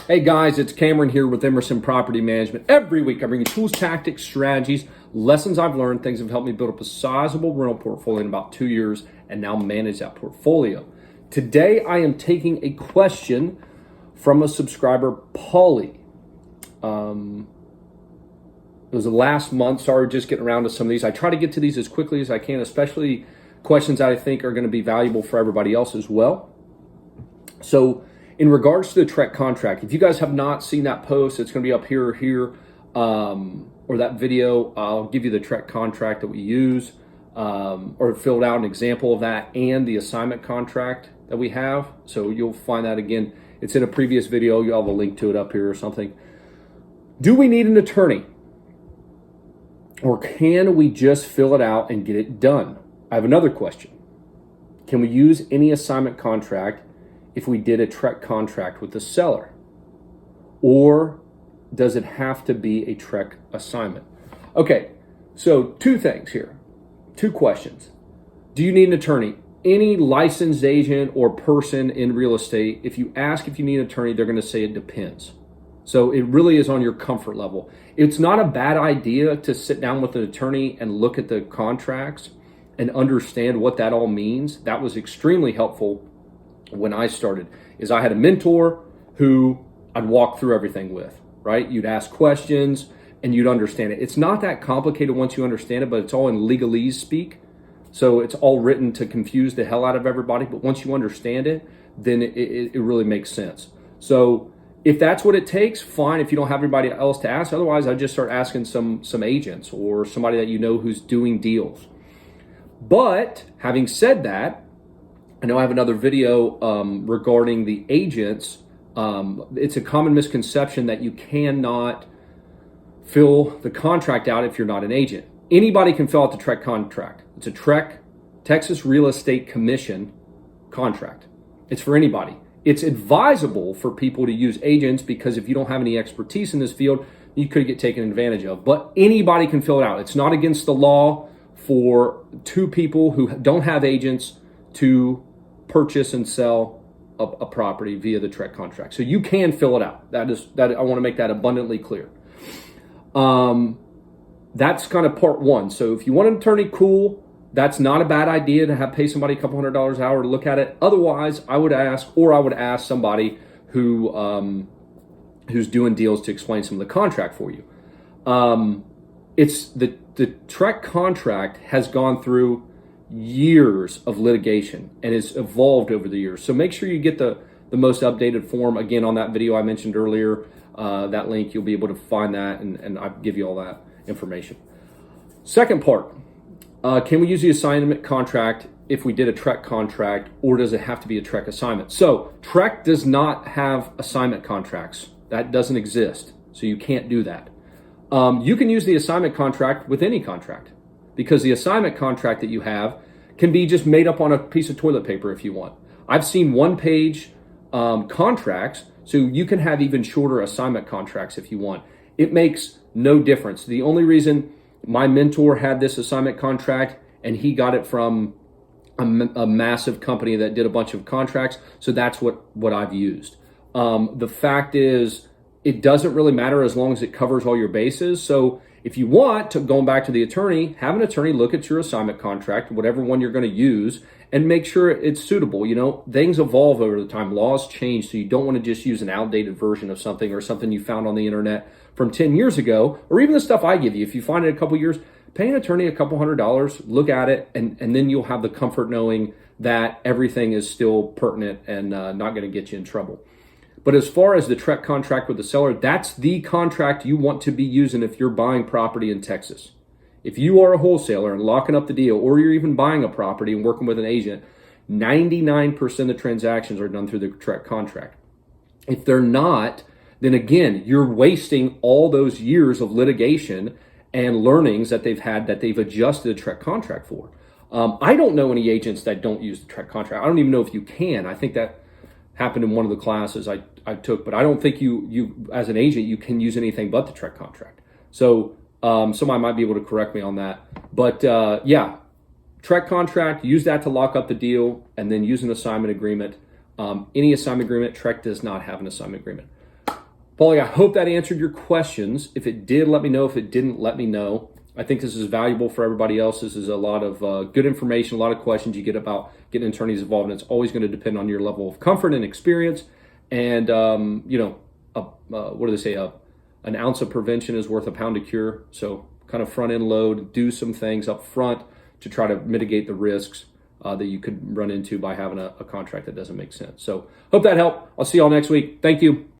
Hey guys, it's Cameron here with Emerson Property Management. Every week I bring you tools, tactics, strategies, lessons I've learned, things that have helped me build up a sizable rental portfolio in about 2 years and now manage that portfolio. Today I am taking a question from a subscriber, Paulie. It was the last month, sorry, just getting around to some of these. I try to get to these as quickly as I can, especially questions that I think are going to be valuable for everybody else as well. So, in regards to the TREC contract, if you guys have not seen that post, it's going to be up here or here, or that video. I'll give you the TREC contract that we use, or filled out an example of that, and the assignment contract that we have. So you'll find that again. It's in a previous video. You'll have a link to it up here or something. Do we need an attorney? Or can we just fill it out and get it done? I have another question. Can we use any assignment contract if we did a TREC contract with the seller? Or does it have to be a TREC assignment? Okay, so two things here, two questions. Do you need an attorney? Any licensed agent or person in real estate, if you ask if you need an attorney, they're gonna say it depends. So it really is on your comfort level. It's not a bad idea to sit down with an attorney and look at the contracts and understand what that all means. That was extremely helpful when I started. Is I had a mentor who I'd walk through everything with, right? You'd ask questions and you'd understand it. It's not that complicated once you understand it, but it's all in legalese speak. So it's all written to confuse the hell out of everybody. But once you understand it, then it really makes sense. So if that's what it takes, fine. If you don't have anybody else to ask, otherwise I just start asking some agents or somebody that you know who's doing deals. But having said that, I know I have another video regarding the agents. It's a common misconception that you cannot fill the contract out if you're not an agent. Anybody can fill out the TREC contract. It's a TREC, Texas Real Estate Commission contract. It's for anybody. It's advisable for people to use agents because if you don't have any expertise in this field, you could get taken advantage of. But anybody can fill it out. It's not against the law for two people who don't have agents to purchase and sell a property via the TREC contract. So you can fill it out. That I want to make that abundantly clear. That's kind of part one. So if you want an attorney, cool. That's not a bad idea to pay somebody a couple $100 an hour to look at it. Otherwise, I would ask somebody who who's doing deals to explain some of the contract for you. It's the TREC contract has gone through years of litigation and it's evolved over the years. So make sure you get the most updated form. Again, on that video I mentioned earlier, that link, you'll be able to find that and I'll give you all that information. Second part, can we use the assignment contract if we did a TREC contract, or does it have to be a TREC assignment? So TREC does not have assignment contracts. That doesn't exist. So you can't do that. You can use the assignment contract with any contract, because the assignment contract that you have can be just made up on a piece of toilet paper if you want. I've seen one-page contracts, so you can have even shorter assignment contracts if you want. It makes no difference. The only reason my mentor had this assignment contract, and he got it from a massive company that did a bunch of contracts, so that's what I've used. The fact is, it doesn't really matter as long as it covers all your bases. So if you want to, going back to the attorney, have an attorney look at your assignment contract, whatever one you're going to use, and make sure it's suitable. You know, things evolve over the time. Laws change, so you don't want to just use an outdated version of something or something you found on the internet from 10 years ago, or even the stuff I give you. If you find it in a couple years, pay an attorney a couple $100, look at it, and then you'll have the comfort knowing that everything is still pertinent and not going to get you in trouble. But as far as the TREC contract with the seller, that's the contract you want to be using if you're buying property in Texas. If you are a wholesaler and locking up the deal, or you're even buying a property and working with an agent, 99% of the transactions are done through the TREC contract. If they're not, then again, you're wasting all those years of litigation and learnings that they've had that they've adjusted the TREC contract for. I don't know any agents that don't use the TREC contract. I don't even know if you can. I think that happened in one of the classes I took, but I don't think you as an agent, you can use anything but the TREC contract. So somebody might be able to correct me on that. But yeah, TREC contract, use that to lock up the deal, and then use an assignment agreement. Any assignment agreement, TREC does not have an assignment agreement. Paulie, I hope that answered your questions. If it did, let me know. If it didn't, let me know. I think this is valuable for everybody else. This is a lot of good information, a lot of questions you get about getting attorneys involved, and it's always going to depend on your level of comfort and experience. And, what do they say? An ounce of prevention is worth a pound of cure. So kind of front end load, do some things up front to try to mitigate the risks that you could run into by having a contract that doesn't make sense. So hope that helped. I'll see y'all next week. Thank you.